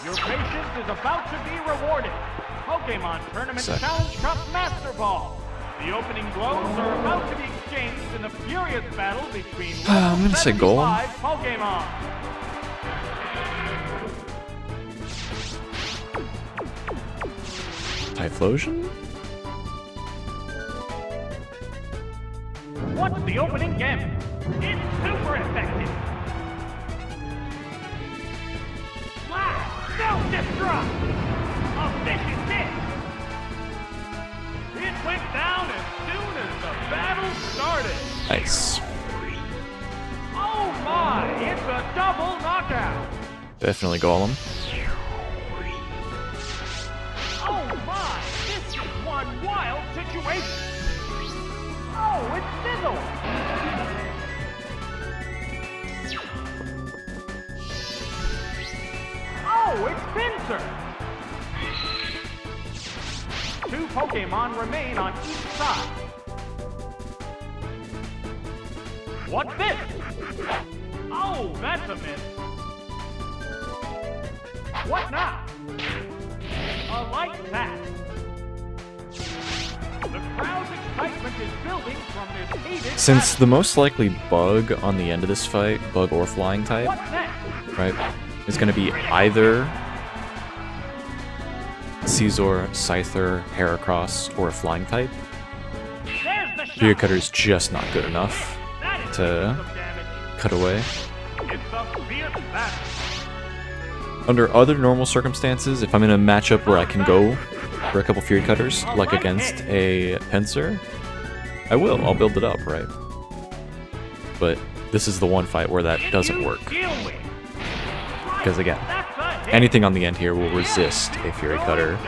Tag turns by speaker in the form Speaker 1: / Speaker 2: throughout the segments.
Speaker 1: Your patience is about to be rewarded. Pokemon Tournament Challenge Cup Master Ball. The opening blows are about to be exchanged in a furious battle between
Speaker 2: I'm gonna say goal.
Speaker 1: Pokemon.
Speaker 2: Typhlosion?
Speaker 1: What's the opening gambit? It's super effective. Self-destruct! A vicious hit! It went down as soon as the battle started.
Speaker 2: Nice.
Speaker 1: Oh my, it's a double knockout.
Speaker 2: Definitely Golem.
Speaker 1: Oh my, this is one wild situation. Oh, it's Sizzle. Oh, it's Pinsir! Two Pokemon remain on each side. What's this? Oh, that's a miss. What now? A light tap. The crowd's excitement is building from this heated
Speaker 2: Since the most likely bug on the end of this fight, bug or flying type,
Speaker 1: What's next?
Speaker 2: right, is going to be either Scizor, Scyther, Heracross, or a flying type.
Speaker 1: There's the shot.
Speaker 2: Fury Cutter is just not good enough
Speaker 1: That is
Speaker 2: to
Speaker 1: some damage.
Speaker 2: cut away.
Speaker 1: It's a fierce battle.
Speaker 2: Under other normal circumstances, if I'm in a matchup where I can go for a couple Fury Cutters, like against a Pinsir, I will. I'll build it up, right? But this is the one fight where that doesn't work. Because again, anything on the end here will resist a Fury Cutter.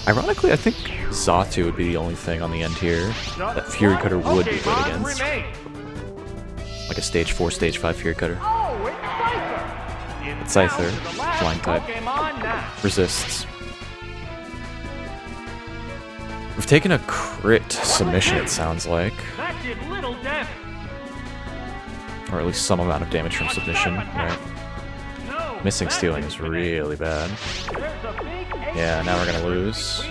Speaker 2: Ironically, I think Xatu would be the only thing on the end here that Fury Cutter would be good against. Like a stage 4, stage 5 Fury Cutter. It's Scyther, flying type. Resists. We've taken a crit submission, it sounds like. Or at least some amount of damage from submission, right? Missing stealing is really bad. Yeah, now we're gonna lose.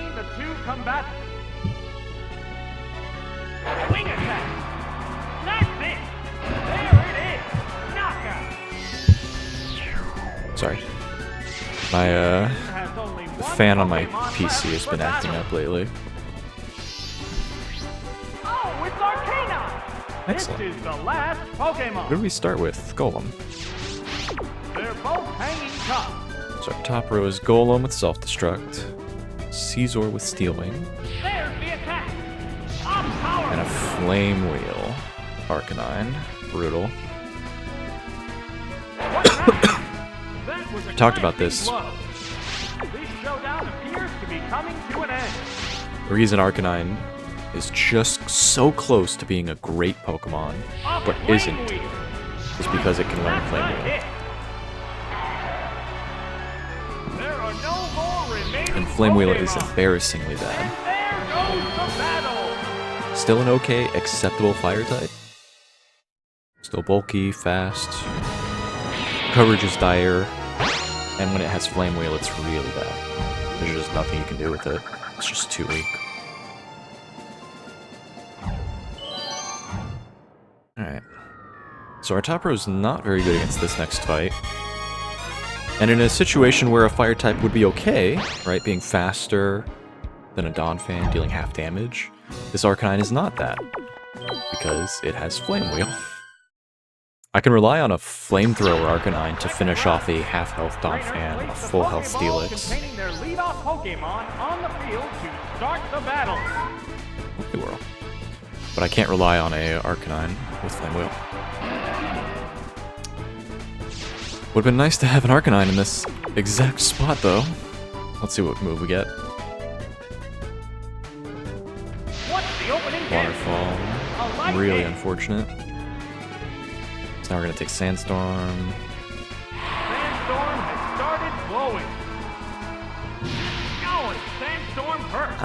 Speaker 2: Sorry. My, the fan on my PC has been acting up lately. Excellent. What do we start with? Golem.
Speaker 1: They're both hanging top.
Speaker 2: So our top row is Golem with self-destruct, Scizor with Steel Wing,
Speaker 1: There's the attack.
Speaker 2: and a Flame Wheel. Arcanine. Brutal.
Speaker 1: We
Speaker 2: talked about this.
Speaker 1: This showdown appears to be coming to an end.
Speaker 2: The reason Arcanine is just so close to being a great Pokemon, but isn't, is because it can learn Flame Wheel. And Flame Wheel is embarrassingly bad. Still an okay, acceptable fire type. Still bulky, fast. Coverage is dire. And when it has Flame Wheel, it's really bad. There's just nothing you can do with it. It's just too weak. Alright. So our top row is not very good against this next fight. And in a situation where a fire type would be okay, right, being faster than a Donphan, dealing half damage, this Arcanine is not that, because it has Flame Wheel. I can rely on a Flamethrower Arcanine to finish off a half-health Donphan, a full-health Steelix. Okay, world. But I can't rely on a Arcanine with Flame Wheel. Would've been nice to have an Arcanine in this exact spot, though. Let's see what move we get. Waterfall. Really unfortunate. So now we're gonna take Sandstorm.
Speaker 1: Sandstorm has started blowing.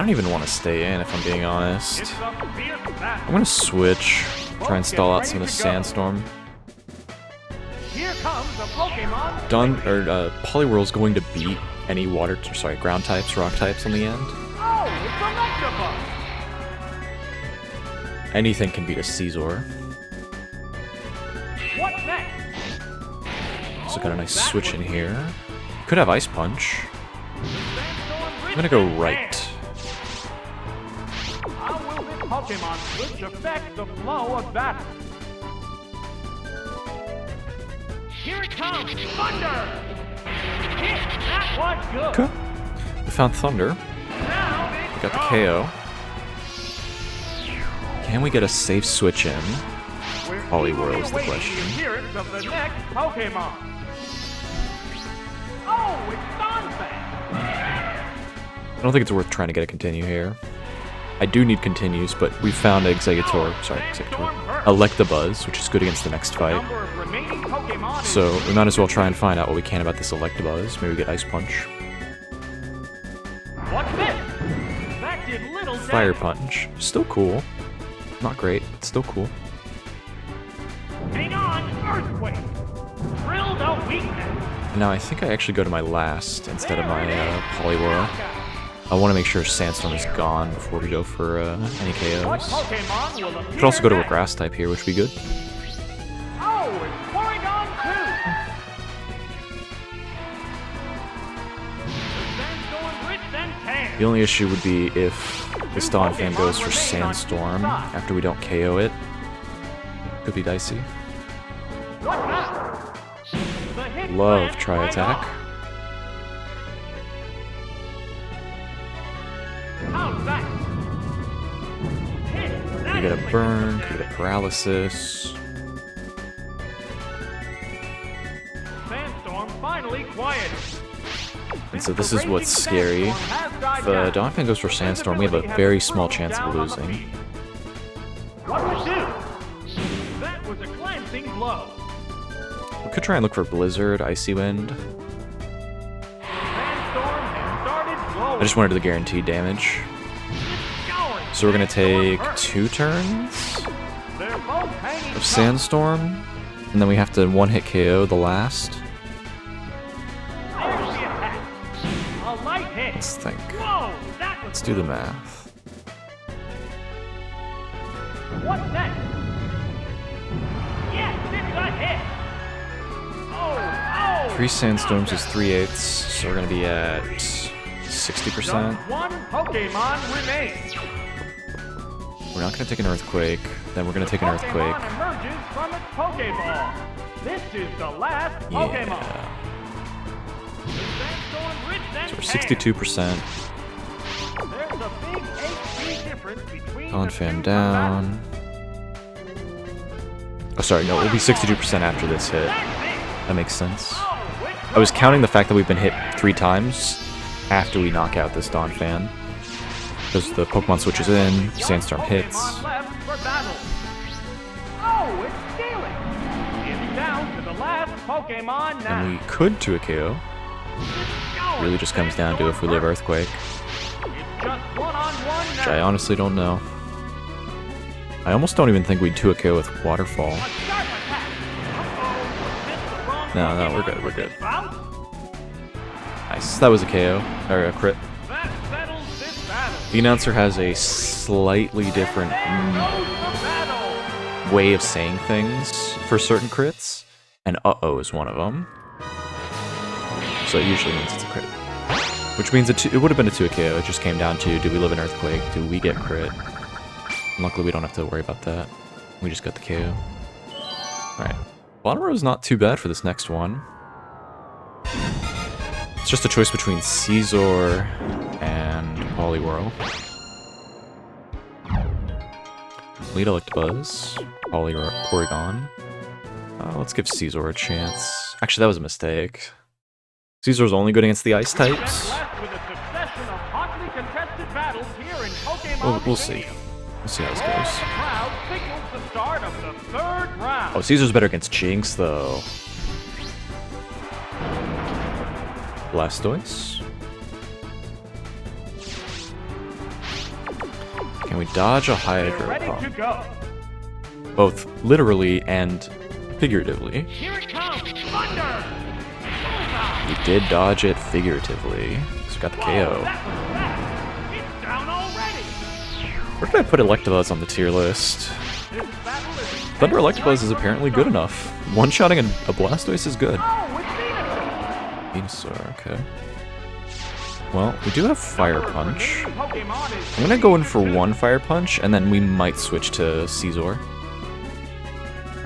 Speaker 2: don't even want to stay in, if I'm being honest.
Speaker 1: It's a fierce battle.
Speaker 2: I'm gonna switch, try and stall out some of the Sandstorm.
Speaker 1: Here comes a Pokemon.
Speaker 2: Poliwhirl's going to beat any ground types, rock types on the end.
Speaker 1: Oh, it's Electabuzz.
Speaker 2: Anything can beat a Caesar.
Speaker 1: What's next?
Speaker 2: So got a nice switch in here. Could have Ice Punch. I'm gonna go right.
Speaker 1: How will this Pokemon switch affect the flow of battle? Here it comes! Thunder! Hit! That was good!
Speaker 2: Okay. We found Thunder.
Speaker 1: Now
Speaker 2: We got the KO. Can we get a safe switch in? Poliwhirl is the question.
Speaker 1: The appearance of the next Pokemon. Oh, it's Donphan!
Speaker 2: I don't think it's worth trying to get a continue here. I do need continues, but we found Electabuzz, which is good against the next fight. So we might as well try and find out what we can about this Electabuzz. Maybe get Ice Punch.
Speaker 1: What's this? That did little
Speaker 2: Fire
Speaker 1: damage.
Speaker 2: Punch. Still cool. Not great, but still cool.
Speaker 1: Hang on, Earthquake! Drilled a weakness!
Speaker 2: Now I think I actually go to my last instead of my Poliwhirl. I want to make sure Sandstorm is gone before we go for any
Speaker 1: What
Speaker 2: KOs.
Speaker 1: Pokemon will appear
Speaker 2: Could also go to a
Speaker 1: next?
Speaker 2: grass type here, which would be good.
Speaker 1: Oh, it's Porygon 2! The Sandstorm Rich and Tan.
Speaker 2: The only issue would be if this Donphan goes for Sandstorm after we don't KO it. Could be dicey.
Speaker 1: What's that? The hit
Speaker 2: Love
Speaker 1: lands
Speaker 2: Tri
Speaker 1: right
Speaker 2: Attack.
Speaker 1: off. How's that? Hit!
Speaker 2: Could we get a burn? Could we get a paralysis?
Speaker 1: Sandstorm finally quieted.
Speaker 2: And so this is what's scary. If Donphan goes for Sandstorm, we have a very small chance of losing.
Speaker 1: What to do? That was a glancing blow.
Speaker 2: We could try and look for Blizzard, Icy Wind.
Speaker 1: Sandstorm has started blowing.
Speaker 2: I just wanted the guaranteed damage. So we're gonna take 2 turns
Speaker 1: They're both hanging
Speaker 2: of
Speaker 1: tough.
Speaker 2: Sandstorm, and then we have to one-hit KO the last.
Speaker 1: There's the attack. A light hit.
Speaker 2: Let's think.
Speaker 1: Whoa, that was
Speaker 2: Let's do the math.
Speaker 1: What's next? Yes, it's a hit. Oh,
Speaker 2: 3 Sandstorms is 3/8, so we're gonna be at 60%.
Speaker 1: Just one Pokemon remains.
Speaker 2: We're not gonna take an Earthquake, then we're gonna take an Earthquake.
Speaker 1: Pokemon emerges from its Pokeball. This is the last Pokemon.
Speaker 2: Yeah.
Speaker 1: The Sandstorm Rich and
Speaker 2: So we're
Speaker 1: Tan.
Speaker 2: 62%.
Speaker 1: There's a big HP difference between the
Speaker 2: Donphan
Speaker 1: two
Speaker 2: down. Oh, sorry, no, it'll be 62% after this hit. That makes sense. I was counting the fact that we've been hit 3 times after we knock out this Donphan. Because the Pokemon switches in, Sandstorm hits.
Speaker 1: Pokemon left for battle. Oh, it's stealing. It's down to the last Pokemon now.
Speaker 2: And we could to a KO. Really just comes down to if we live Earthquake.
Speaker 1: It's just one-on-one
Speaker 2: Which I
Speaker 1: now.
Speaker 2: honestly don't know. I almost don't even think we'd 2 a KO with Waterfall.
Speaker 1: A sharp attack. Uh-oh, was this the wrong
Speaker 2: No, we're
Speaker 1: Pokemon
Speaker 2: good, we're
Speaker 1: for
Speaker 2: good.
Speaker 1: this bout?
Speaker 2: Nice. That was a KO. Or a crit.
Speaker 1: That settles this battle.
Speaker 2: The announcer has a slightly different
Speaker 1: There goes the battle.
Speaker 2: way of saying things for certain crits, and uh-oh is one of them. So it usually means it's a crit. Which means it would have been a 2 KO, it just came down to, do we live in Earthquake, do we get crit? And luckily we don't have to worry about that. We just got the KO. Alright. Bottom row is not too bad for this next one. It's just a choice between Caesar and Poliwhirl. Lead Electabuzz, Porygon. Let's give Caesar a chance. Actually, that was a mistake. Caesar's only good against the ice types.
Speaker 1: Left with a succession of hotly contested battles here in Pokemon
Speaker 2: We'll see.
Speaker 1: Stadium.
Speaker 2: We'll see how this
Speaker 1: The
Speaker 2: goes.
Speaker 1: crowd signals the start of the 3rd round.
Speaker 2: Oh, Caesar's better against Jinx, though. Blastoise. we dodge a
Speaker 1: They're ready to
Speaker 2: Hydro
Speaker 1: go.
Speaker 2: both literally and figuratively.
Speaker 1: Here it comes. Thunder.
Speaker 2: We did dodge it figuratively. So we got the
Speaker 1: Whoa,
Speaker 2: KO.
Speaker 1: that was fast. It's down already.
Speaker 2: Where did I put Electabuzz on the tier list?
Speaker 1: This battle is
Speaker 2: Thunder Electabuzz is apparently good enough. One-shotting a Blastoise is good.
Speaker 1: Oh, it's Venusaur.
Speaker 2: Venusaur, okay. Well, we do have Fire Punch.
Speaker 1: Pokemon is
Speaker 2: I'm gonna go in for one Fire Punch, and then we might switch to Caesar.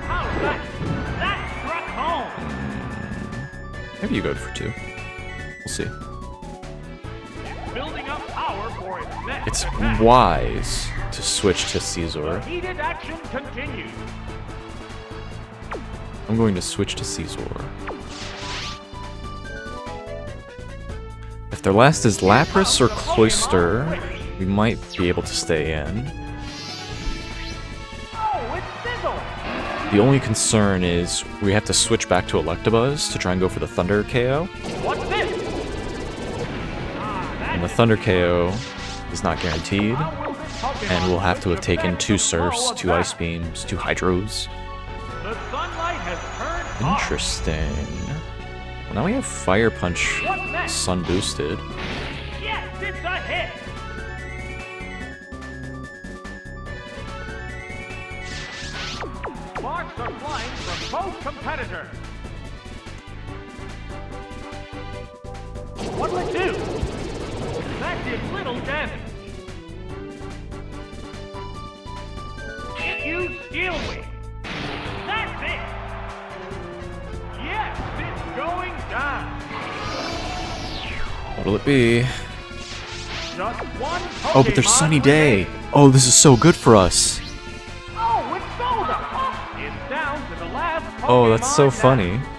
Speaker 1: How's that? That struck home.
Speaker 2: Maybe you go for two. We'll see.
Speaker 1: It's building up power for its next
Speaker 2: It's
Speaker 1: attack.
Speaker 2: wise to switch to Caesar.
Speaker 1: Heated action continues.
Speaker 2: I'm going to switch to Caesar. If their last is Lapras or Cloyster, we might be able to stay in.
Speaker 1: Oh, it's Sizzle.
Speaker 2: The only concern is we have to switch back to Electabuzz to try and go for the Thunder KO.
Speaker 1: What's this?
Speaker 2: And the Thunder KO is not guaranteed. And we'll have to have taken two Surfs, two Ice Beams, two Hydros.
Speaker 1: The sunlight has turned off.
Speaker 2: Interesting. Well, now we have Fire Punch Sun boosted.
Speaker 1: Yes, it's a hit. Sparks are flying from both competitors. What'll it do? That did little damage. It used Steel Wing. That's it. Yes, it's going down.
Speaker 2: What'll it be?
Speaker 1: Just one
Speaker 2: Oh, but there's
Speaker 1: Pokemon
Speaker 2: Sunny Day.
Speaker 1: remaining.
Speaker 2: Oh, this is so good for us.
Speaker 1: Oh, it's Golda. It's down to the last
Speaker 2: Oh, that's so
Speaker 1: Pokemon
Speaker 2: funny.
Speaker 1: now.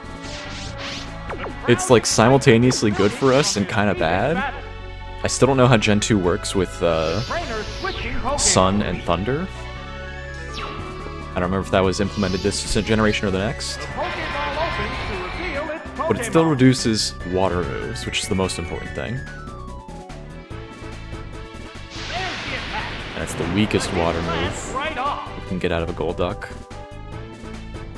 Speaker 2: It's like simultaneously good for us and kind of bad. I still don't know how Gen 2 works with
Speaker 1: Trainers switching Pokemon.
Speaker 2: Sun and Thunder. I don't remember if that was implemented this generation or the next.
Speaker 1: Pokeball opens to reveal its
Speaker 2: But it still
Speaker 1: Pokemon.
Speaker 2: reduces water moves, which is the most important thing.
Speaker 1: There's the attack.
Speaker 2: And it's the weakest water
Speaker 1: Blast
Speaker 2: move
Speaker 1: right off.
Speaker 2: you can get out of a Golduck.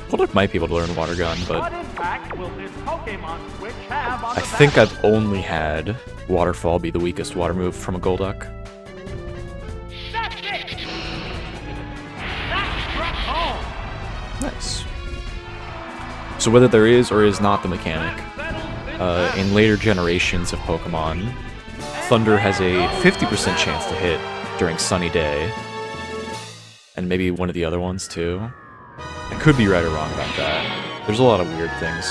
Speaker 2: Golduck might be able to learn Water Gun,
Speaker 1: What
Speaker 2: but
Speaker 1: impact will this Pokemon switch have on
Speaker 2: I
Speaker 1: the
Speaker 2: think
Speaker 1: battle?
Speaker 2: I've only had Waterfall be the weakest water move from a Golduck.
Speaker 1: That's it. That struck home.
Speaker 2: Nice. So whether there is or is not the mechanic,
Speaker 1: That settles this
Speaker 2: in later generations of Pokemon, Thunder has a 50% chance to hit during Sunny Day. And maybe one of the other ones too. I could be right or wrong about that. There's a lot of weird things.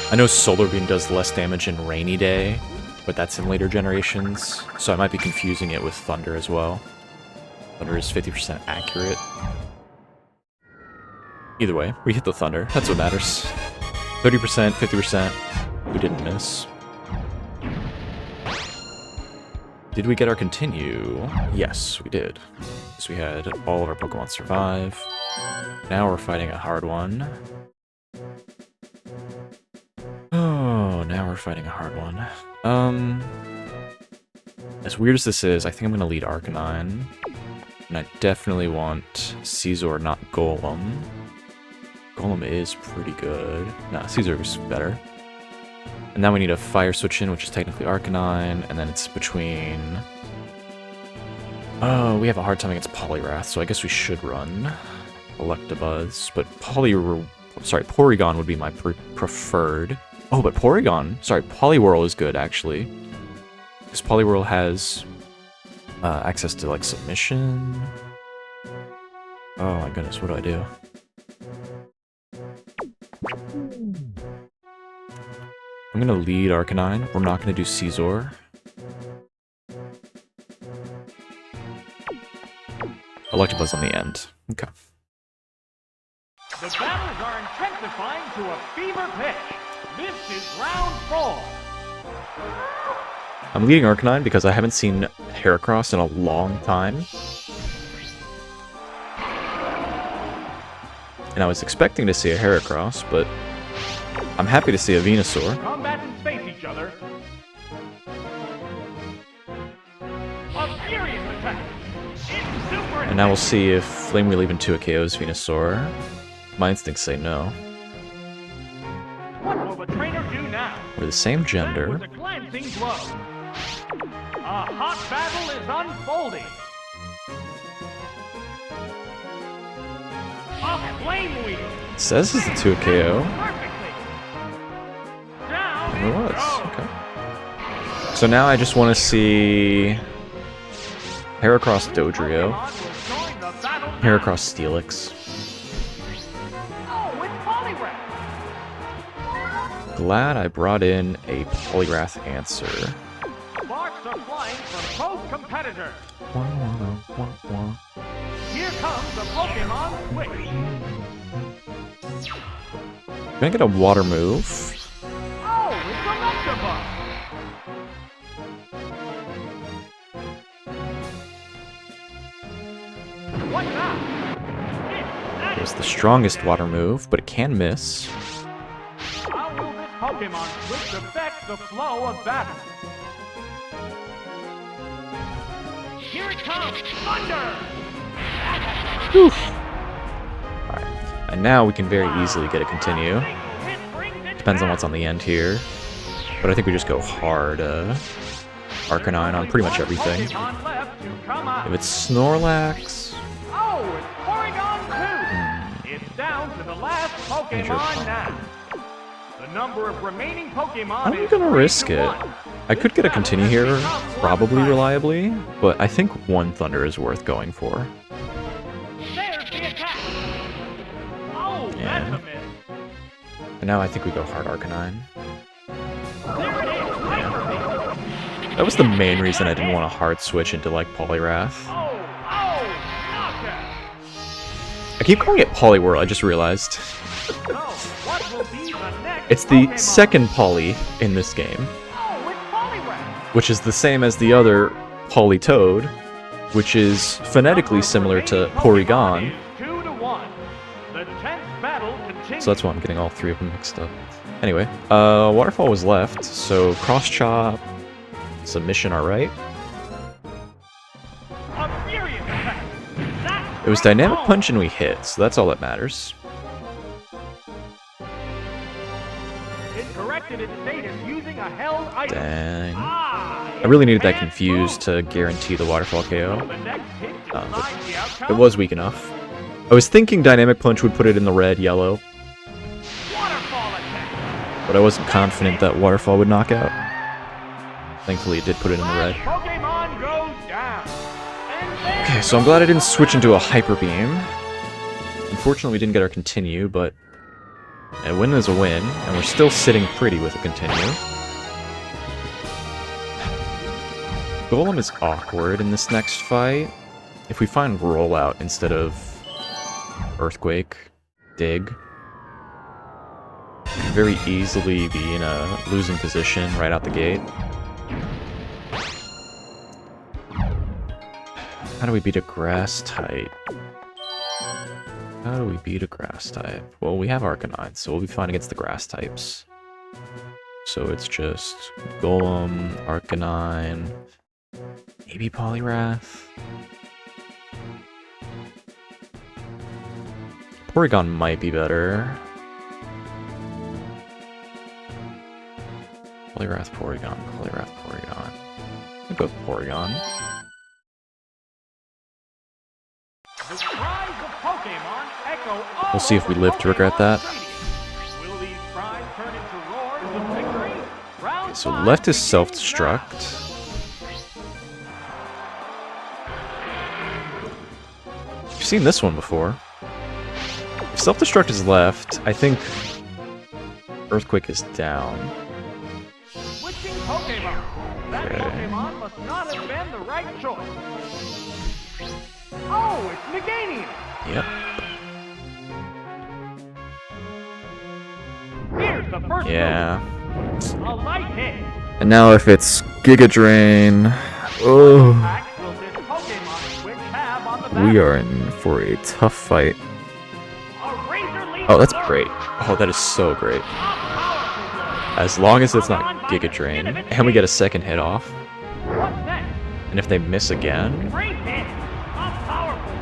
Speaker 2: I know Solar Beam does less damage in Rainy Day, but that's in later generations, so I might be confusing it with Thunder as well. Thunder is 50% accurate. Either way, we hit the Thunder. That's what matters. 30%, 50%. We didn't miss. Did we get our continue? Yes, we did. So we had all of our Pokemon survive. Now we're fighting a hard one. Oh, now we're fighting a hard one. As weird as this is, I think I'm gonna lead Arcanine. And I definitely want Caesar, not Golem. Golem is pretty good. Nah, Caesar is better. And now we need a Fire Switch in, which is technically Arcanine, and then it's between... Oh, we have a hard time against Poliwrath, so I guess we should run Electabuzz, but Porygon would be my preferred. Oh, but Poliwhirl is good, actually. Because Poliwhirl has access to, like, Submission. Oh my goodness, what do I do? I'm gonna lead Arcanine. We're not gonna do Caesar. Electabuzz on the end. Okay.
Speaker 1: The battles are intensifying to a fever pitch. This is round 4.
Speaker 2: I'm leading Arcanine because I haven't seen Heracross in a long time. And I was expecting to see a Heracross, but I'm happy to see a Venusaur.
Speaker 1: Combatants face each other. A furious
Speaker 2: And now we'll see if Flame Wheel even 2 KOs Venusaur. My instincts say no.
Speaker 1: What will the trainer do now?
Speaker 2: We're the same
Speaker 1: That
Speaker 2: gender.
Speaker 1: was a glancing blow. A hot battle is unfolding. A flame wheel.
Speaker 2: It says it's a 2 KO.
Speaker 1: Perfectly. Down
Speaker 2: It was.
Speaker 1: goes.
Speaker 2: Okay. So now I just want to see Heracross Dodrio,
Speaker 1: Pokemon will join the battle now.
Speaker 2: Heracross Steelix.
Speaker 1: Oh, it's Poliwrath.
Speaker 2: Glad I brought in a Poliwrath answer.
Speaker 1: Sparks are flying from both competitors. Here comes the Pokemon Switch.
Speaker 2: Gonna get a water move.
Speaker 1: Oh, it's Electabuzz. What's that?
Speaker 2: It was the strongest water move, but it can miss.
Speaker 1: How will this Pokemon Switch affect the flow of battle? Here it comes! Thunder!
Speaker 2: Alright. And now we can very easily get a continue. Depends on what's on the end here. But I think we just go hard Arcanine on pretty much everything.
Speaker 1: Pokemon left to come out.
Speaker 2: If it's Snorlax,
Speaker 1: Oh, it's Porygon 2! It's down to the last
Speaker 2: Major
Speaker 1: Pokemon
Speaker 2: problem.
Speaker 1: now. The number of remaining Pokemon
Speaker 2: I'm
Speaker 1: is
Speaker 2: gonna
Speaker 1: 3
Speaker 2: risk
Speaker 1: to
Speaker 2: it.
Speaker 1: 1.
Speaker 2: I could get a
Speaker 1: This battle
Speaker 2: continue
Speaker 1: has
Speaker 2: here,
Speaker 1: become
Speaker 2: probably
Speaker 1: one-sided.
Speaker 2: reliably, but I think one Thunder is worth going for.
Speaker 1: There's the attack! Oh,
Speaker 2: Yeah.
Speaker 1: that's a miss.
Speaker 2: And now I think we go hard Arcanine.
Speaker 1: There it is! Hyper Beam!
Speaker 2: That was the main reason I didn't want to hard switch into like Poliwrath.
Speaker 1: Oh, knockout!
Speaker 2: I keep calling it Poliwhirl, I just realized.
Speaker 1: So, what will be the next
Speaker 2: It's the
Speaker 1: Pokemon?
Speaker 2: second Poly in this game,
Speaker 1: Oh, it's Poliwrath!
Speaker 2: which is the same as the other Politoad, which is phonetically similar to Porygon.
Speaker 1: 2 to 1. The tense battle continues.
Speaker 2: So that's why I'm getting all three of them mixed up. Anyway, Waterfall was left, so Cross Chop, Submission, alright.
Speaker 1: A furious attack. That's
Speaker 2: It was
Speaker 1: right
Speaker 2: Dynamic
Speaker 1: home.
Speaker 2: Punch and we hit, so that's all that matters.
Speaker 1: It corrected its status using a held item.
Speaker 2: Dang.
Speaker 1: Ah,
Speaker 2: I really needed that
Speaker 1: it
Speaker 2: Confused to guarantee the Waterfall KO.
Speaker 1: The next hit
Speaker 2: But
Speaker 1: decides the outcome.
Speaker 2: it was weak enough. I was thinking Dynamic Punch would put it in the red, yellow,
Speaker 1: Waterfall attack.
Speaker 2: but I wasn't confident that Waterfall would knock out. Thankfully it did put it in the red.
Speaker 1: Pokemon goes down. And there
Speaker 2: Okay, so I'm glad I didn't switch into a Hyper Beam. Unfortunately we didn't get our Continue, but a win is a win, and we're still sitting pretty with a Continue. Golem is awkward in this next fight. If we find Rollout instead of Earthquake, Dig, we could very easily be in a losing position right out the gate. How do we beat a Grass type? How do we beat a Grass type? Well, we have Arcanine, so we'll be fine against the Grass types. So it's just Golem, Arcanine, maybe Poliwrath. Porygon might be better. Poliwrath, Porygon, Poliwrath, Porygon. I'll go with Porygon.
Speaker 1: the cries of Pokemon echo all
Speaker 2: We'll see if we
Speaker 1: over
Speaker 2: live to regret
Speaker 1: Pokemon
Speaker 2: that.
Speaker 1: Stadium. Will these cries turn into roars of victory? Round
Speaker 2: So
Speaker 1: 5
Speaker 2: left is
Speaker 1: begins
Speaker 2: self-destruct. You've seen this one before. If self-destruct is left, I think Earthquake is down.
Speaker 1: now. Switching Pokemon. That
Speaker 2: Okay.
Speaker 1: Pokemon must not have been the right choice. Oh, it's Meganium.
Speaker 2: Yep.
Speaker 1: Here's the first
Speaker 2: Yeah.
Speaker 1: move. A light hit.
Speaker 2: And now if it's Giga Drain, oh,
Speaker 1: Impact will this Pokemon Switch have on the
Speaker 2: we
Speaker 1: battle?
Speaker 2: are in for a tough fight.
Speaker 1: A razor leaf
Speaker 2: Oh, that's
Speaker 1: blow.
Speaker 2: great. Oh, that is so great.
Speaker 1: A powerful blow.
Speaker 2: As long as it's not Giga Drain, and we get a second hit off.
Speaker 1: What's next?
Speaker 2: And if they miss again,
Speaker 1: Great hit. powerful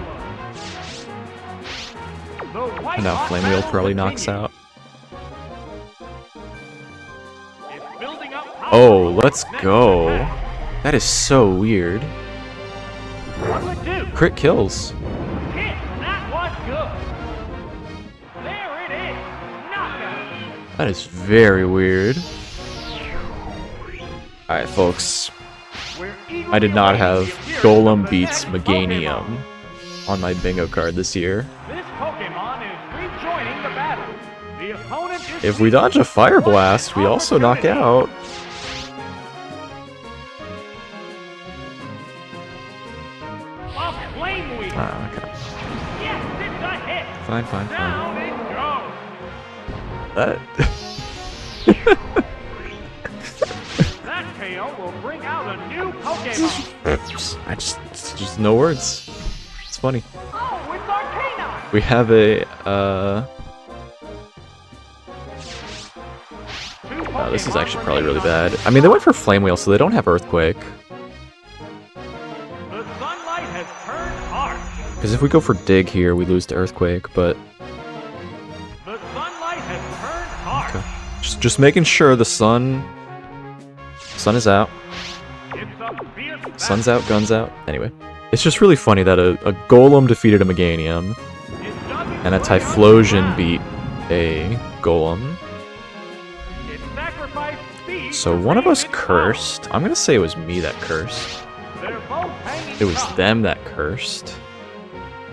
Speaker 1: blow. The white
Speaker 2: And now
Speaker 1: hot
Speaker 2: Flame Wheel
Speaker 1: battle
Speaker 2: probably knocks
Speaker 1: continues.
Speaker 2: out.
Speaker 1: It's building up power
Speaker 2: Oh,
Speaker 1: for
Speaker 2: let's
Speaker 1: its next
Speaker 2: go.
Speaker 1: attack.
Speaker 2: That is so weird.
Speaker 1: What'll it do?
Speaker 2: Crit kills.
Speaker 1: Hit. That was good. There it is. Knockout.
Speaker 2: That is very weird. Alright, folks.
Speaker 1: We're eagerly
Speaker 2: I did not
Speaker 1: awaiting
Speaker 2: have
Speaker 1: the appearance
Speaker 2: Golem
Speaker 1: of the
Speaker 2: beats
Speaker 1: next
Speaker 2: Meganium
Speaker 1: Pokemon.
Speaker 2: on my bingo card this year.
Speaker 1: This Pokemon is rejoining the battle. The opponent is
Speaker 2: If we dodge a Fire Blast, we also knock out.
Speaker 1: A Flame Wheel.
Speaker 2: Ah, okay.
Speaker 1: Yes, it's a hit.
Speaker 2: Fine.
Speaker 1: Down it goes.
Speaker 2: That...
Speaker 1: That KO will bring out a new Pokemon.
Speaker 2: It's just no words. It's funny.
Speaker 1: Oh, it's Arcanine.
Speaker 2: We have a, Oh, this is actually probably really bad. I mean, they went for Flame Wheel, so they don't have Earthquake.
Speaker 1: The sunlight has turned harsh.
Speaker 2: Because if we go for Dig here, we lose to Earthquake, but...
Speaker 1: The sunlight has turned harsh.
Speaker 2: Okay. Just making sure the sun is out.
Speaker 1: It's a fierce
Speaker 2: Sun's out, gun's out. Anyway. It's just really funny that a Golem defeated a Meganium, and a Typhlosion beat a Golem. So one of us cursed. I'm gonna say it was me that cursed. It was them that cursed.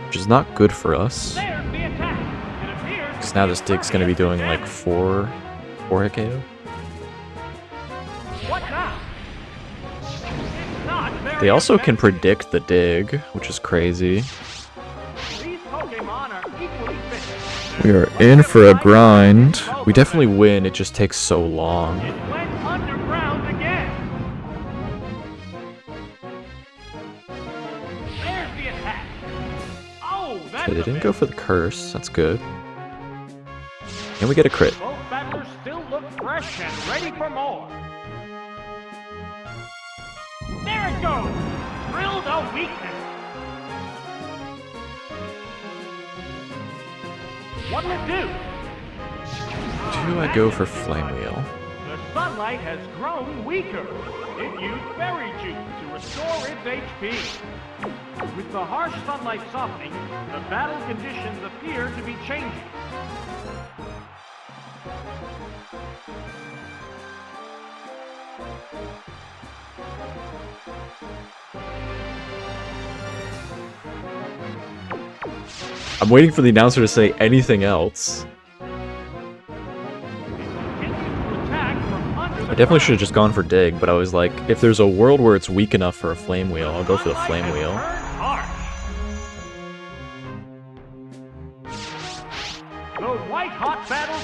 Speaker 2: Which is not good for us. Because now this Dig's gonna be doing like 4 hit KO. They also can predict the Dig, which is crazy. We are in for a grind. We definitely win, it just takes so long. Okay, they didn't go for the curse, that's good. And we get a crit.
Speaker 1: Both battlers still look fresh and ready for more. There it goes! Drilled a weakness. What'll it do?
Speaker 2: Do I go for Flame Wheel?
Speaker 1: The sunlight has grown weaker. It used berry juice to restore its HP. With the harsh sunlight softening, the battle conditions appear to be changing.
Speaker 2: I'm waiting for the announcer to say anything else. I definitely should have just gone for Dig, but I was like, if there's a world where it's weak enough for a Flame Wheel, I'll go for the Flame Wheel.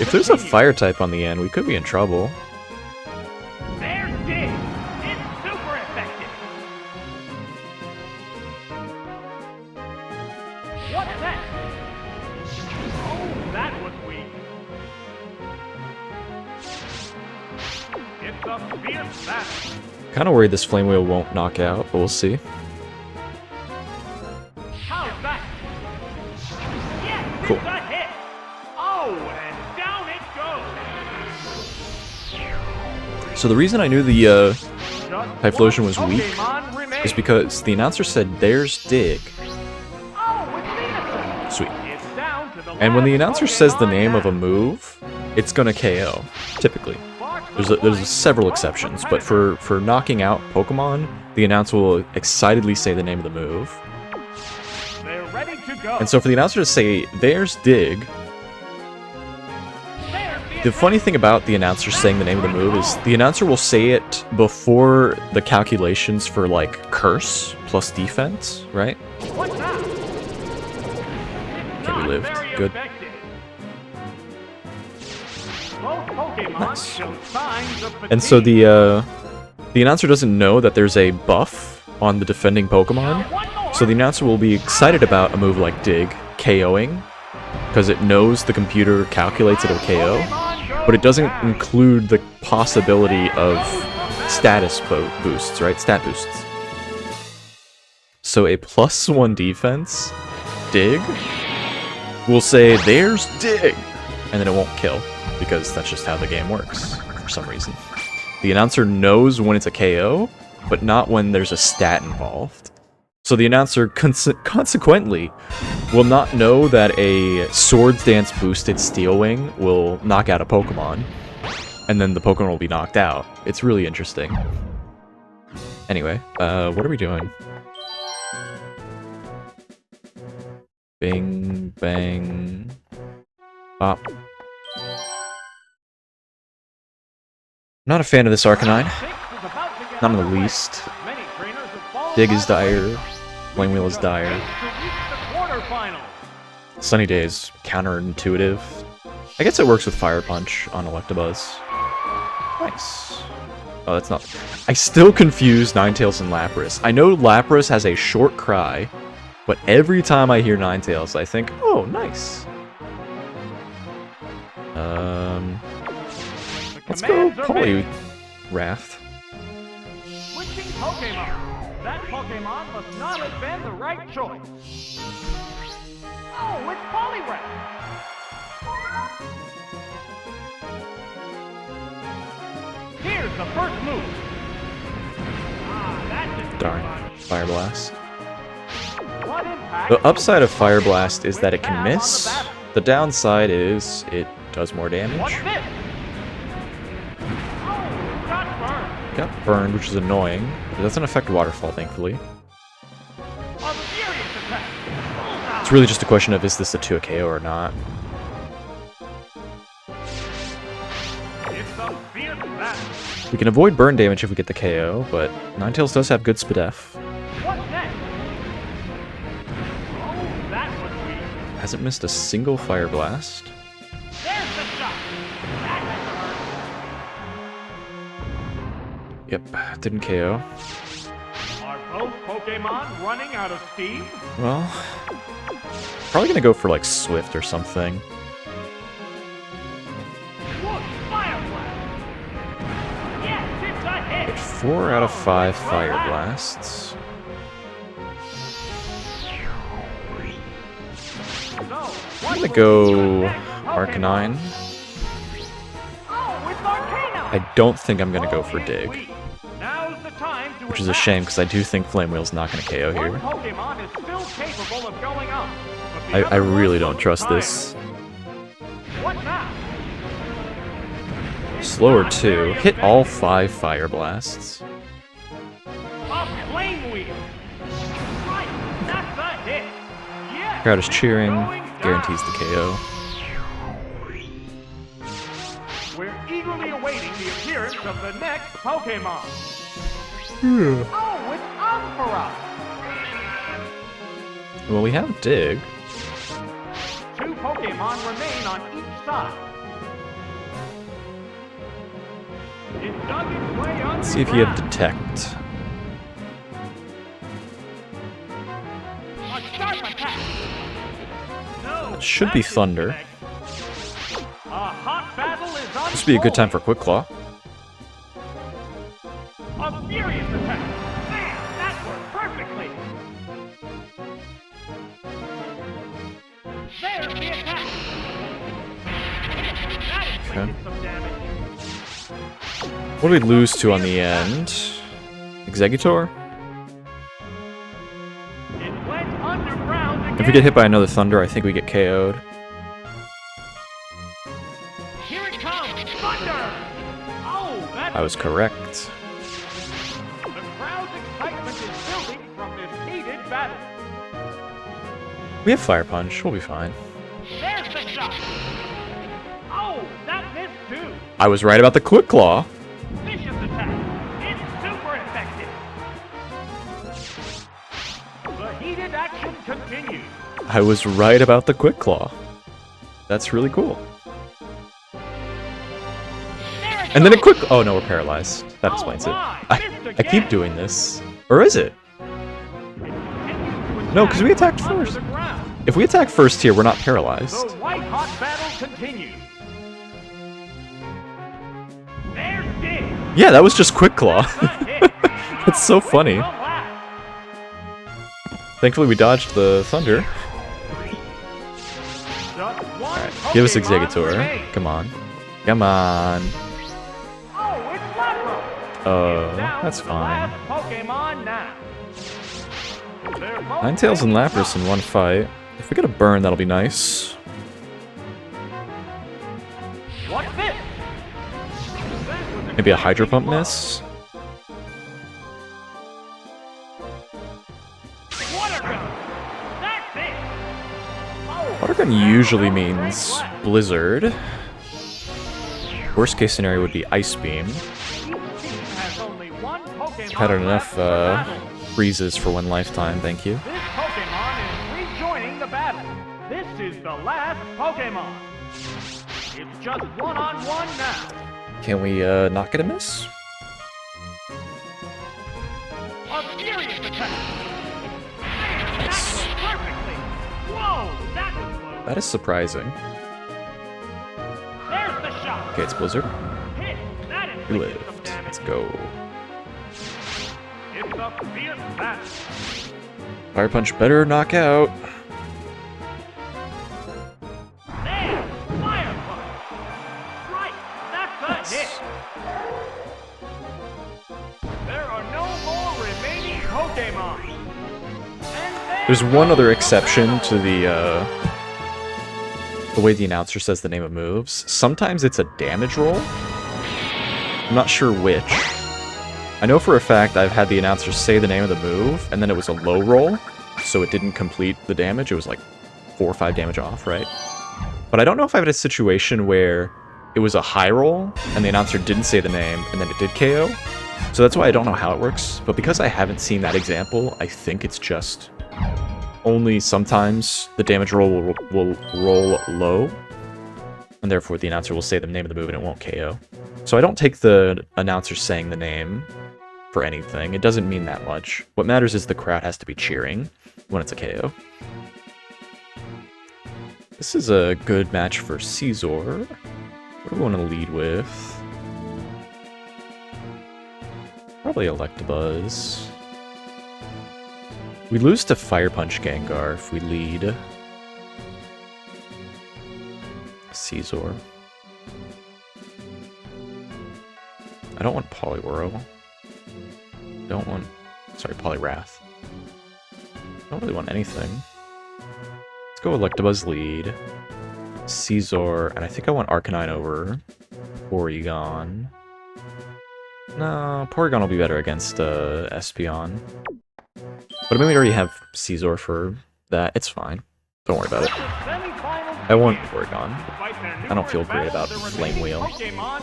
Speaker 2: If there's a Fire type on the end, we could be in trouble.
Speaker 1: There's Dig! It's super effective! What's that? Oh, that was weak. It's a fierce battle.
Speaker 2: Kinda worried this Flame Wheel won't knock out, but we'll see.
Speaker 1: How's that? Yes,
Speaker 2: Cool.
Speaker 1: it's a hit! Oh, and down it goes!
Speaker 2: So the reason I knew the Typhlosion was weak is because the announcer said, "There's Dig." Sweet. And when the announcer says the name of a move, it's gonna KO, typically. There's several exceptions, but for knocking out Pokemon, the announcer will excitedly say the name of the move.
Speaker 1: They're ready to go.
Speaker 2: And so for the announcer to say, "There's Dig," the funny thing about the announcer saying the name of the move is the announcer will say it before the calculations for, like, Curse plus Defense, right?
Speaker 1: What's that?
Speaker 2: Okay, we lived. Good. Nice. And so the announcer doesn't know that there's a buff on the defending Pokemon, so the announcer will be excited about a move like Dig KOing, because it knows the computer calculates it'll KO, but it doesn't include the possibility of status boosts, right? Stat boosts. So a +1 defense, dig, will say, there's dig, and then it won't kill, because that's just how the game works, for some reason. The announcer knows when it's a KO, but not when there's a stat involved. So the announcer consequently will not know that a Swords Dance boosted Steel Wing will knock out a Pokemon, and then the Pokemon will be knocked out. It's really interesting. Anyway, what are we doing? Bing, bang, bop. Not a fan of this Arcanine. Not in the least. Dig is dire. Flame Wheel is dire. Sunny Day is counterintuitive. I guess it works with Fire Punch on Electabuzz. Nice. Oh, that's not... I still confuse Ninetales and Lapras. I know Lapras has a short cry, but every time I hear Ninetales, I think, oh, nice. Let's go Poliwrath.
Speaker 1: Switching Pokemon. That Pokemon must not have been the right choice. Oh, it's Poliwrath. Here's the first move.
Speaker 2: Darn. Fire Blast. The upside of Fire Blast is that it can miss. The downside is it does more damage. Got burned, which is annoying. It doesn't affect Waterfall, thankfully. It's really just a question of, is this a 2 KO or not? We can avoid burn damage if we get the KO, but Ninetales does have good SPDEF. Hasn't missed a single Fire Blast. Yep, didn't KO.
Speaker 1: Are both Pokemon running out of steam?
Speaker 2: Well, probably gonna go for like Swift or something. Get 4 out of 5 Fire Blasts. I'm gonna go Arcanine. I don't think I'm gonna go for Dig, which is a shame because I do think Flame Wheel's not gonna KO here. I really don't trust this. Slower 2. Hit all 5 Fire Blasts. Crowd is cheering. Guarantees the KO.
Speaker 1: We're eagerly awaiting the appearance of the next Pokemon. Oh, it's Ampharos!
Speaker 2: Well, we have Dig.
Speaker 1: 2 Pokemon remain on each side. It dug its way underground.
Speaker 2: Let's see if you have Detect.
Speaker 1: A sharp attack. No,
Speaker 2: It should be Thunder.
Speaker 1: A hot battle is on.
Speaker 2: This would be a good time for Quick Claw.
Speaker 1: A furious attack. Man, that worked perfectly. There's the attack. That inflicted some damage.
Speaker 2: What did we lose to on the end? Exeggutor?
Speaker 1: It went underground again.
Speaker 2: If we get hit by another Thunder, I think we get KO'd.
Speaker 1: Here it comes, Thunder! Oh, that's
Speaker 2: I was correct.
Speaker 1: The crowd's excitement is building from this heated battle.
Speaker 2: We have Fire Punch, we'll be fine.
Speaker 1: There's the shot. Oh, that missed too.
Speaker 2: I was right about the Quick Claw.
Speaker 1: Vicious attack. It's super effective. The heated action continues.
Speaker 2: I was right about the Quick Claw. That's really cool. And then a quick... Oh no, we're paralyzed. That explains it. I keep doing this. Or is it? No, because we attacked first. If we attack first here, we're not paralyzed.
Speaker 1: The white hot battle continues. There's Dig.
Speaker 2: Yeah, that was just Quick Claw. That's so funny. Thankfully, we dodged the thunder. Alright, give us Executor. Come on. Come on.
Speaker 1: Oh, it's Lapras.
Speaker 2: That's fine.
Speaker 1: Pokemon now.
Speaker 2: Ninetales and Lapras in one fight. If we get a burn, that'll be nice.
Speaker 1: What's this?
Speaker 2: Maybe a Hydro Pump miss?
Speaker 1: Water gun. That's it. Oh,
Speaker 2: Water Gun usually means Blizzard. Worst case scenario would be Ice Beam.
Speaker 1: has only one Pokemon
Speaker 2: Had enough
Speaker 1: left in the battle.
Speaker 2: freezes for one lifetime, thank you.
Speaker 1: This Pokemon is rejoining the battle. This is the last Pokemon. It's just one-on-one now.
Speaker 2: Can we not get a miss?
Speaker 1: A furious attack. That was perfectly. Whoa, that was close.
Speaker 2: That is surprising.
Speaker 1: There's the shot.
Speaker 2: Okay, it's Blizzard.
Speaker 1: Hit. That
Speaker 2: We
Speaker 1: inflicted some
Speaker 2: lived.
Speaker 1: damage.
Speaker 2: Let's go.
Speaker 1: It's a fierce battle.
Speaker 2: Fire Punch better knock out.
Speaker 1: There, Fire Punch. Right, that's a hit. There are no more remaining Pokemon. And
Speaker 2: There's one other exception to the way the announcer says the name of moves. Sometimes it's a damage roll. I'm not sure which. I know for a fact I've had the announcer say the name of the move, and then it was a low roll, so it didn't complete the damage. It was like 4 or 5 damage off, right? But I don't know if I've had a situation where it was a high roll, and the announcer didn't say the name, and then it did KO. So that's why I don't know how it works. But because I haven't seen that example, I think it's just only sometimes the damage roll will roll low, and therefore the announcer will say the name of the move and it won't KO. So I don't take the announcer saying the name for anything. It doesn't mean that much. What matters is the crowd has to be cheering when it's a KO. This is a good match for Caesar. What do we want to lead with? Probably Electabuzz. We lose to Fire Punch Gengar if we lead Caesar. I don't want Poliwhirl. Don't want... Sorry, Poliwrath. Don't really want anything. Let's go Electabuzz lead. Caesar, and I think I want Arcanine over Porygon. No, Porygon will be better against Espeon. But I mean, we already have Caesar for that. It's fine. Don't worry about it. I want Porygon. I don't feel great about Flame Wheel.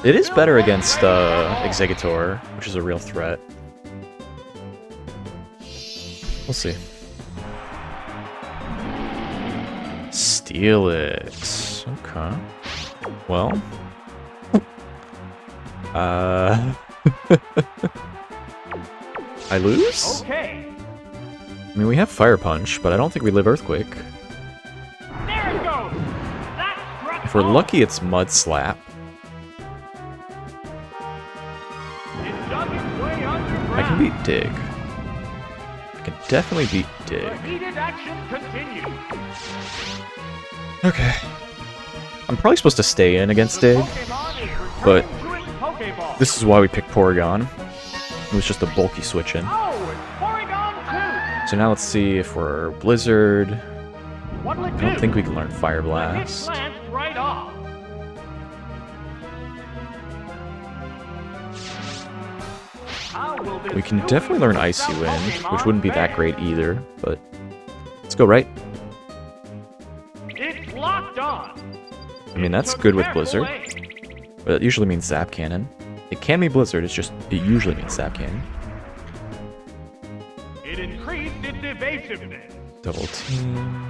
Speaker 2: It is better against Executor, which is a real threat. We'll see. Steelix. Okay. Well. I lose?
Speaker 1: Okay.
Speaker 2: I mean, we have Fire Punch, but I don't think we live Earthquake.
Speaker 1: There it goes. That struck
Speaker 2: If we're
Speaker 1: home.
Speaker 2: lucky, it's Mud Slap.
Speaker 1: It dug its way underground.
Speaker 2: I can beat Dig. I can definitely beat
Speaker 1: The
Speaker 2: Dig.
Speaker 1: heated action continues.
Speaker 2: Okay. I'm probably supposed to stay in against Dig,
Speaker 1: Pokemon is
Speaker 2: but
Speaker 1: returning to its Pokeball.
Speaker 2: this is why we picked Porygon. It was just a bulky switch in.
Speaker 1: Oh, it's Porygon 2.
Speaker 2: So now let's see if we're Blizzard.
Speaker 1: What'll it
Speaker 2: I
Speaker 1: do?
Speaker 2: don't think we can learn Fire
Speaker 1: The hit
Speaker 2: Blast.
Speaker 1: glanced right off. How will this
Speaker 2: We can
Speaker 1: newly
Speaker 2: definitely learn
Speaker 1: built
Speaker 2: Icy Wind,
Speaker 1: Pokemon
Speaker 2: which wouldn't be that
Speaker 1: fare?
Speaker 2: great either, but let's go right.
Speaker 1: It's locked on.
Speaker 2: I mean, that's
Speaker 1: Took
Speaker 2: good with
Speaker 1: careful
Speaker 2: Blizzard,
Speaker 1: aim.
Speaker 2: but it usually means Zap Cannon. It can be Blizzard, it's just, it usually means Zap Cannon.
Speaker 1: It increased its evasiveness.
Speaker 2: Double Team.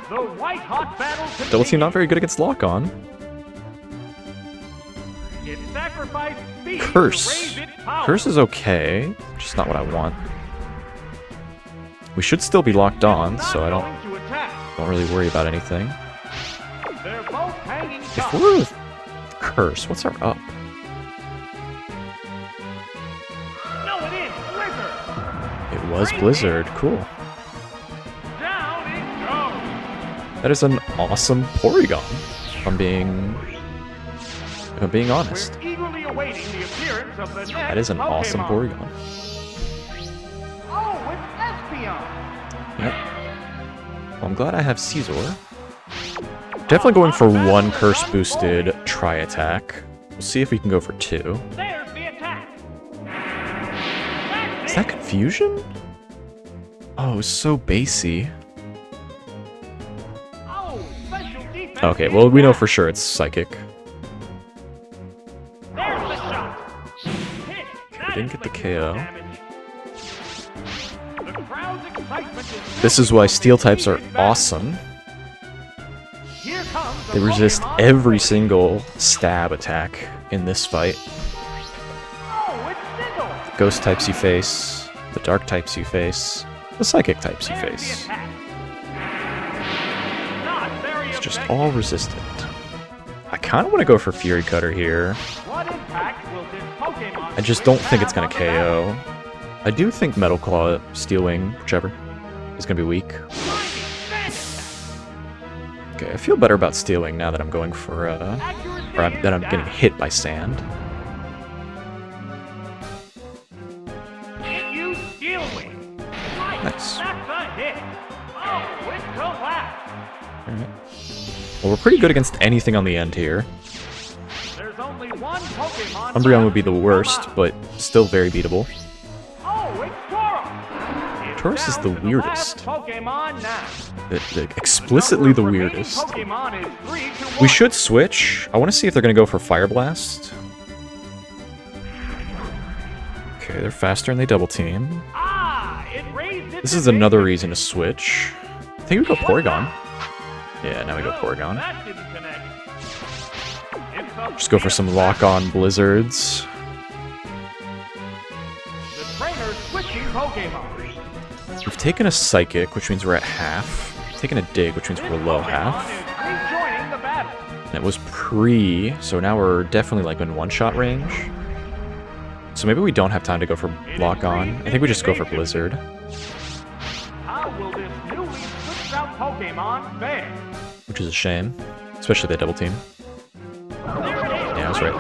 Speaker 1: The white-hot battle
Speaker 2: Double Team not
Speaker 1: continues.
Speaker 2: very good against Lock-On.
Speaker 1: It sacrificed speed
Speaker 2: Curse.
Speaker 1: to raise its power.
Speaker 2: Curse is okay, just not what I want. We should still be locked on,
Speaker 1: Not
Speaker 2: so I
Speaker 1: going to attack.
Speaker 2: don't really worry about anything.
Speaker 1: They're both hanging
Speaker 2: If
Speaker 1: tough.
Speaker 2: we're Curse, what's our up?
Speaker 1: No, it is Blizzard.
Speaker 2: It was Blizzard, cool. That is an awesome Porygon, if I'm being honest.
Speaker 1: We're eagerly awaiting the appearance of the next
Speaker 2: That is an awesome Porygon.
Speaker 1: Oh, it's Espeon!
Speaker 2: Yep. Well, I'm glad I have Caesar. Definitely going for one curse boosted tri-attack. We'll see if we can go for two.
Speaker 1: There's the attack.
Speaker 2: Is that confusion? Oh, it's so basey.
Speaker 1: Oh, special defense.
Speaker 2: Okay, well, we know for sure it's psychic.
Speaker 1: There's the shot. Hit.
Speaker 2: We didn't get the KO.
Speaker 1: The crowd's excitement is
Speaker 2: This is why steel types are awesome.
Speaker 1: Here comes the
Speaker 2: They resist
Speaker 1: Pokemon.
Speaker 2: every single stab attack in this fight.
Speaker 1: Oh, it's Sizzle.
Speaker 2: Ghost types you face, the dark types you face, the psychic types you
Speaker 1: There's the
Speaker 2: face.
Speaker 1: attack. Not very
Speaker 2: It's just
Speaker 1: effective.
Speaker 2: all resistant. I kind of want to go for Fury Cutter here.
Speaker 1: What impact will this Pokemon
Speaker 2: I just don't
Speaker 1: switch
Speaker 2: think it's
Speaker 1: have
Speaker 2: going to
Speaker 1: on the
Speaker 2: KO. I do think Metal Claw, Steel Wing, whichever, is going to be weak.
Speaker 1: battle?
Speaker 2: Okay, I feel better about Steel Wing now that I'm going for,
Speaker 1: Accuracy
Speaker 2: or that I'm
Speaker 1: is
Speaker 2: getting
Speaker 1: down.
Speaker 2: hit by sand.
Speaker 1: Hit you, Steel Wing. Right,
Speaker 2: Nice.
Speaker 1: that's a hit. Oh, it collapsed.
Speaker 2: Alright. Well, we're pretty good against anything on the end here.
Speaker 1: There's only one Pokemon.
Speaker 2: Umbreon
Speaker 1: left
Speaker 2: would be the
Speaker 1: to come
Speaker 2: worst,
Speaker 1: out.
Speaker 2: but still very beatable.
Speaker 1: Oh, it's Tauros. It's
Speaker 2: Tauros is
Speaker 1: down
Speaker 2: the
Speaker 1: to
Speaker 2: weirdest.
Speaker 1: last Pokemon now.
Speaker 2: Explicitly the
Speaker 1: Number of remaining
Speaker 2: weirdest.
Speaker 1: Pokemon is 3-1.
Speaker 2: We should switch. I want to see if they're going to go for Fire Blast. Okay, they're faster and they double team.
Speaker 1: Ah, it raised its
Speaker 2: This is another
Speaker 1: advantage.
Speaker 2: reason to switch. I think we go Porygon. Yeah, now we go
Speaker 1: No,
Speaker 2: Porygon.
Speaker 1: that didn't connect. It's a
Speaker 2: Just go for some lock-on blizzards.
Speaker 1: The trainer's switching Pokemon.
Speaker 2: We've taken a Psychic, which means we're at half. We've taken a Dig, which means
Speaker 1: This
Speaker 2: we're low
Speaker 1: Pokemon
Speaker 2: half.
Speaker 1: is rejoining the battle.
Speaker 2: And it was pre, so now we're definitely like in one-shot range. So maybe we don't have time to go for lock-on. I think we just go for Blizzard.
Speaker 1: How will this newly switched out Pokemon fare?
Speaker 2: Which is a shame, especially that double team.
Speaker 1: There it is.
Speaker 2: Yeah, I was right.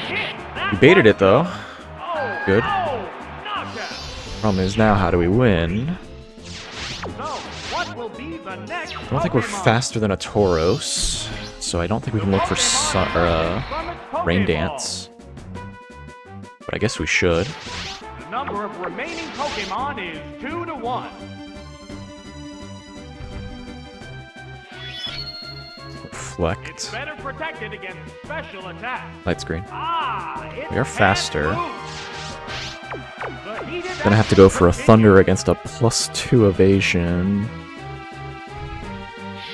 Speaker 1: Hit. That
Speaker 2: We baited it though.
Speaker 1: Oh,
Speaker 2: Good.
Speaker 1: Oh, knockout.
Speaker 2: Problem is now, how do we win?
Speaker 1: So, what will be the next
Speaker 2: I don't think we're
Speaker 1: Pokemon?
Speaker 2: faster than a Tauros, so I don't think we can look for Rain Dance. But I guess we should.
Speaker 1: The number of remaining Pokemon is 2-1. It's
Speaker 2: Reflect.
Speaker 1: better protected against special attacks.
Speaker 2: Light screen.
Speaker 1: Ah, it
Speaker 2: We are faster.
Speaker 1: Gonna
Speaker 2: Gonna have to go for a Thunder against a +2 evasion.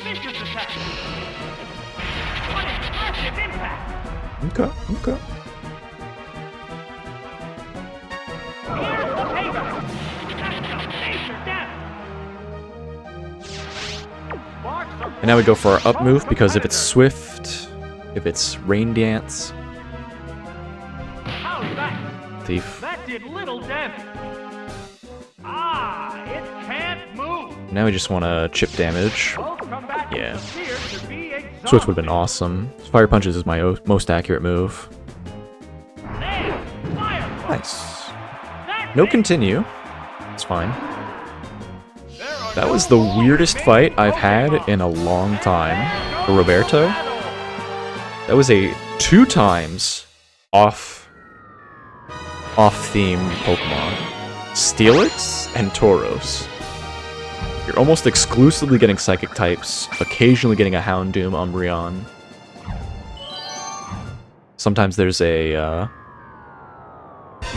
Speaker 1: Vicious attack. What impressive impact.
Speaker 2: Okay, okay.
Speaker 1: Here's the payback. That's some major damage. Sparks are
Speaker 2: And now we go for our up move because if it's Swift, if it's Rain Dance,
Speaker 1: How's that?
Speaker 2: Thief.
Speaker 1: That did little damage. Ah, it can't move.
Speaker 2: Now we just want to chip damage.
Speaker 1: Both come back and
Speaker 2: Yeah.
Speaker 1: appear to be exhausted.
Speaker 2: Swift would have been awesome. Fire Punches is my most accurate move.
Speaker 1: There, fire.
Speaker 2: Nice.
Speaker 1: That's
Speaker 2: No
Speaker 1: it.
Speaker 2: continue. It's fine.
Speaker 1: There are
Speaker 2: That
Speaker 1: no
Speaker 2: was the
Speaker 1: more
Speaker 2: weirdest
Speaker 1: remaining
Speaker 2: fight I've had
Speaker 1: Pokemon.
Speaker 2: in a long time
Speaker 1: Let's
Speaker 2: for
Speaker 1: go
Speaker 2: Roberto.
Speaker 1: battle.
Speaker 2: That was a 2 times off-theme Pokemon. Steelix and Tauros. You're almost exclusively getting Psychic types, occasionally getting a Houndoom, Umbreon. Sometimes there's a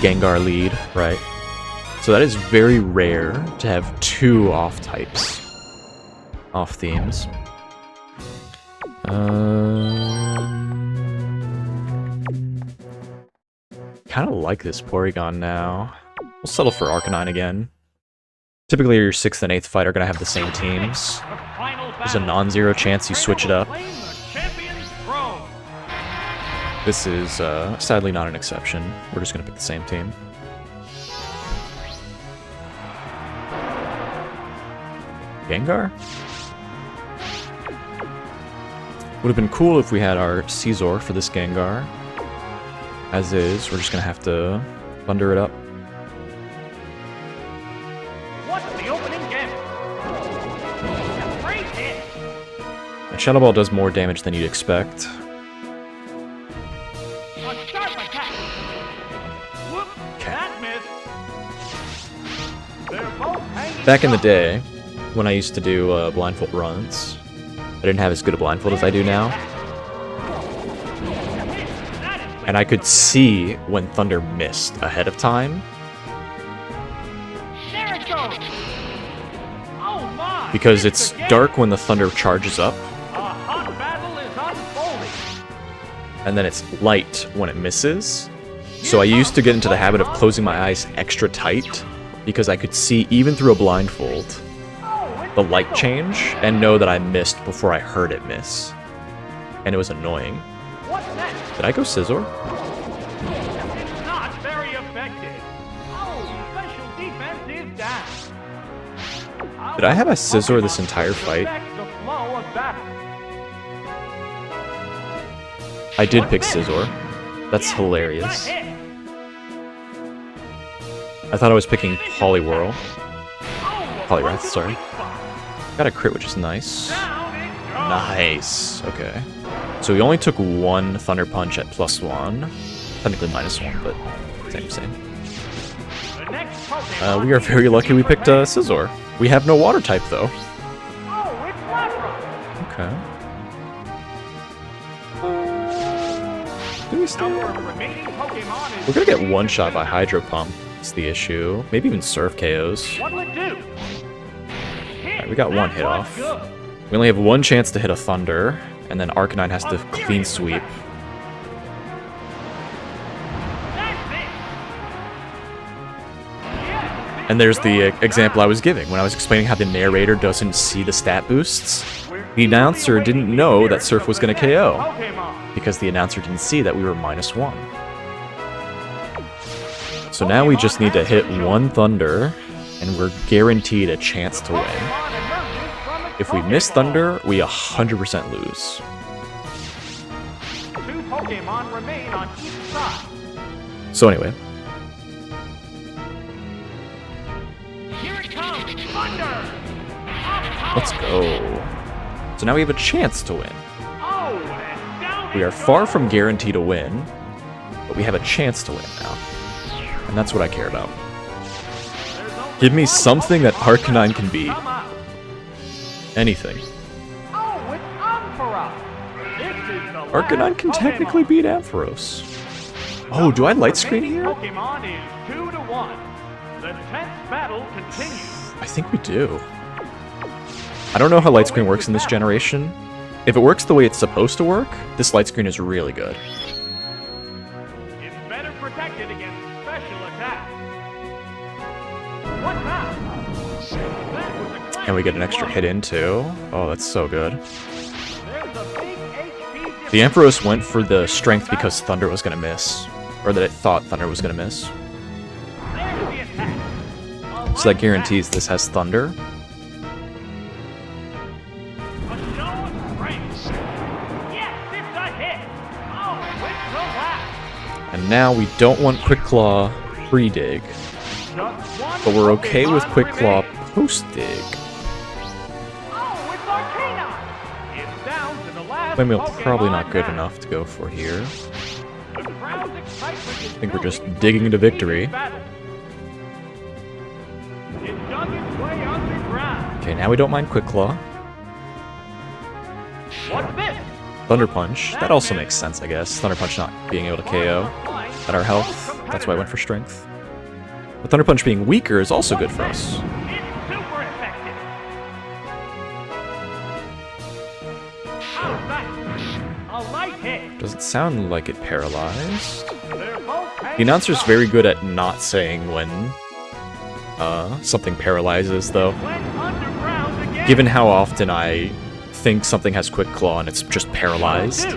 Speaker 2: Gengar lead, right? So that is very rare to have 2 off-types. Off-themes. Kind of like this Porygon now. We'll settle for Arcanine again. Typically, your 6th and 8th fight are going to have the same teams.
Speaker 1: The final
Speaker 2: There's a
Speaker 1: battle.
Speaker 2: non-zero chance you switch it up.
Speaker 1: Claim the champion's throne.
Speaker 2: This is sadly not an exception. We're just going to pick the same team. Gengar? Would have been cool if we had our Caesar for this Gengar. As is, we're just gonna have to thunder it up.
Speaker 1: What's the opening game? Great hit.
Speaker 2: And Shadow Ball does more damage than you'd expect.
Speaker 1: A sharp attack. Whoop, that missed. They're both hanging
Speaker 2: Back in the
Speaker 1: tough.
Speaker 2: day, when I used to do blindfold runs, I didn't have as good a blindfold as I do now. And I could see when Thunder missed ahead of time.
Speaker 1: There it goes. Oh my.
Speaker 2: Because it's dark when the Thunder charges up,
Speaker 1: A hot battle is unfolding.
Speaker 2: and then it's light when it misses. So I used to get into the habit of closing my eyes extra tight, because I could see, even through a blindfold, the light change, and know that I missed before I heard it miss. And it was annoying.
Speaker 1: What's next?
Speaker 2: Did I go Scizor?
Speaker 1: It's not very effective. Oh, special defense is down.
Speaker 2: Did I have a Scizor this entire fight?
Speaker 1: Affect the flow of battle.
Speaker 2: I did pick Scizor. That's hilarious.
Speaker 1: The hit.
Speaker 2: I thought I was picking Poliwhirl.
Speaker 1: Oh,
Speaker 2: Poliwrath, sorry.
Speaker 1: weak spot.
Speaker 2: Got a crit, which is nice.
Speaker 1: Down it goes.
Speaker 2: Nice. Okay. So we only took one Thunder Punch at +1. Technically -1, but same.
Speaker 1: The next Pokemon
Speaker 2: We are very lucky we picked Scizor. We have no water type, though.
Speaker 1: Oh, it's Lapras.
Speaker 2: Okay. Do we stay?
Speaker 1: Number of remaining Pokemon is
Speaker 2: We're gonna get one shot by Hydro Pump. That's the issue. Maybe even Surf KOs.
Speaker 1: What'll it do?
Speaker 2: Alright, we got one hit
Speaker 1: That was
Speaker 2: off.
Speaker 1: good.
Speaker 2: We only have one chance to hit a Thunder, and then Arcanine has to clean sweep.
Speaker 1: That's it. Yes,
Speaker 2: And there's the example I was giving when I was explaining how the narrator doesn't see the stat boosts. The announcer didn't know that Surf was going to KO,
Speaker 1: Pokemon.
Speaker 2: because the announcer didn't see that we were -1. So now we just need to hit one Thunder, and we're guaranteed a chance to win.
Speaker 1: Pokemon emerges from its
Speaker 2: If we miss
Speaker 1: Pokeball.
Speaker 2: Thunder, we 100% lose.
Speaker 1: 2 Pokemon remain on each side.
Speaker 2: So anyway,
Speaker 1: Here it comes, Thunder!
Speaker 2: let's go. So now we have a chance to win.
Speaker 1: Oh, and down
Speaker 2: We
Speaker 1: it
Speaker 2: are far
Speaker 1: goes.
Speaker 2: from guaranteed to win, but we have a chance to win now. And that's what I care about.
Speaker 1: There's only
Speaker 2: Give me
Speaker 1: one
Speaker 2: something that
Speaker 1: Pokemon
Speaker 2: Arcanine can beat.
Speaker 1: come out.
Speaker 2: Anything.
Speaker 1: Oh, it's Ampharos. This is the last
Speaker 2: Arcanine can
Speaker 1: Pokemon.
Speaker 2: technically beat Ampharos. Oh, do I light screen
Speaker 1: Remaining
Speaker 2: here?
Speaker 1: Pokemon is 2-1. The tense battle continues.
Speaker 2: I think we do. I don't know how light screen works in this generation. If it works the way it's supposed to work, this light screen is really good.
Speaker 1: It's better protected against special attacks. What now? That was a
Speaker 2: And we get an extra hit in too. Oh, that's so good.
Speaker 1: There's a big HP difference.
Speaker 2: The Ampharos went for the strength because Thunder was gonna miss. Or that it thought Thunder was gonna miss.
Speaker 1: There's the attack. A
Speaker 2: So that
Speaker 1: light
Speaker 2: guarantees this has Thunder.
Speaker 1: attack. A show of strength. Yes, it's a hit. Oh, quick collapse.
Speaker 2: And now we don't want Quick Claw pre-dig.
Speaker 1: Just one
Speaker 2: But we're okay with
Speaker 1: Pokemon
Speaker 2: Quick Claw
Speaker 1: remains.
Speaker 2: post-dig.
Speaker 1: Oh, it's Arcanine. It's down to the last
Speaker 2: Windmill
Speaker 1: Pokemon
Speaker 2: probably not good
Speaker 1: now.
Speaker 2: enough to go for here.
Speaker 1: The crowd's excitement is
Speaker 2: I think we're just
Speaker 1: building
Speaker 2: digging to
Speaker 1: for the
Speaker 2: victory.
Speaker 1: battle. It dug its way underground.
Speaker 2: Okay, now we don't mind Quick Claw.
Speaker 1: What's this?
Speaker 2: Thunder Punch. That also makes sense, I guess. Thunder Punch not being able to KO at our health. That's why I went for strength. But Thunder Punch being weaker is also good for us.
Speaker 1: It's super effective. How's that? A light hit.
Speaker 2: Doesn't sound like it paralyzed.
Speaker 1: They're both
Speaker 2: The announcer's very good at not saying when something paralyzes, though.
Speaker 1: went underground again.
Speaker 2: Given how often I think something has Quick Claw and it's just paralyzed,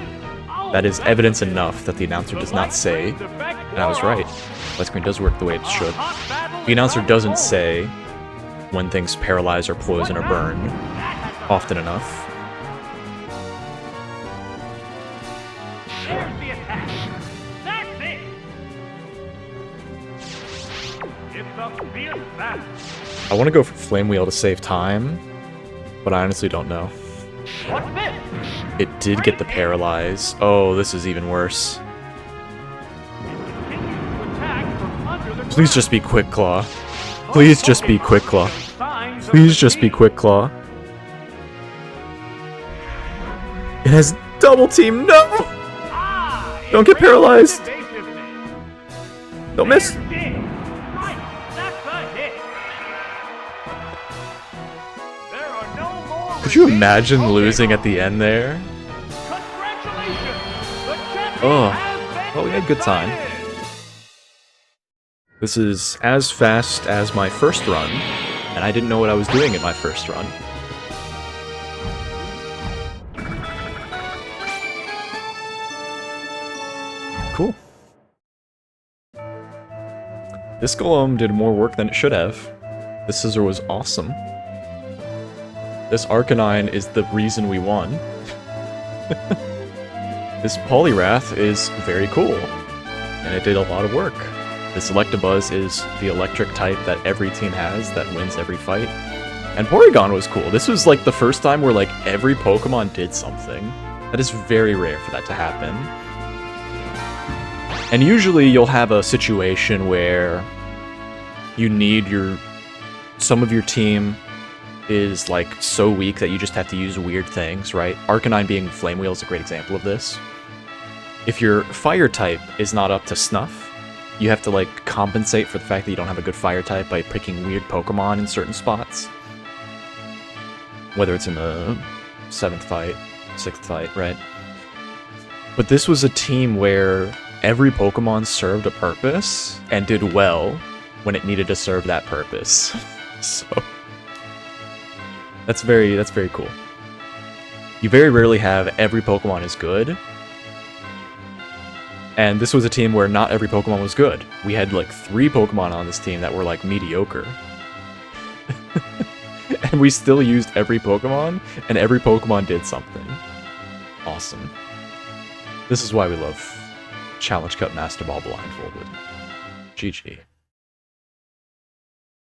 Speaker 2: that is evidence enough that the announcer does not say, and I was right. Light screen does work the way it should. The announcer doesn't say when things paralyze or poison or burn often enough.
Speaker 1: a fierce battle.
Speaker 2: I want to go for Flame Wheel to save time, but I honestly don't know.
Speaker 1: What's this?
Speaker 2: It did get the Paralyze. Oh, this is even worse.
Speaker 1: Continues to attack from under the
Speaker 2: Please just be Quick Claw. Please just be Quick Claw.
Speaker 1: Signs of
Speaker 2: Please just be
Speaker 1: fatigue.
Speaker 2: Quick Claw. It has Double Team. No!
Speaker 1: Ah,
Speaker 2: Don't get paralyzed.
Speaker 1: evasiveness.
Speaker 2: Don't miss.
Speaker 1: There it is. Right, that's a hit. There are no more.
Speaker 2: Could you
Speaker 1: remaining
Speaker 2: imagine
Speaker 1: Pokemon.
Speaker 2: losing at the end there?
Speaker 1: Congratulations! The champion
Speaker 2: Oh,
Speaker 1: has been
Speaker 2: well, we had a good time.
Speaker 1: decided.
Speaker 2: This is as fast as my first run, and I didn't know what I was doing in my first run. Cool. This Golem did more work than it should have. This Scissor was awesome. This Arcanine is the reason we won. This Poliwrath is very cool, and it did a lot of work. This Electabuzz is the electric type that every team has that wins every fight. And Porygon was cool. This was like the first time where like every Pokemon did something. That is very rare for that to happen. And usually you'll have a situation where you need some of your team is like so weak that you just have to use weird things, right? Arcanine being Flame Wheel is a great example of this. If your fire type is not up to snuff, you have to like compensate for the fact that you don't have a good fire type by picking weird Pokemon in certain spots. Whether it's in the 7th fight, 6th fight, right? But this was a team where every Pokemon served a purpose and did well when it needed to serve that purpose. So that's very cool. You very rarely have every Pokemon is good. And this was a team where not every Pokemon was good. We had like 3 Pokemon on this team that were like mediocre. And we still used every Pokemon, and every Pokemon did something. Awesome. This is why we love Challenge Cup Master Ball Blindfolded. GG.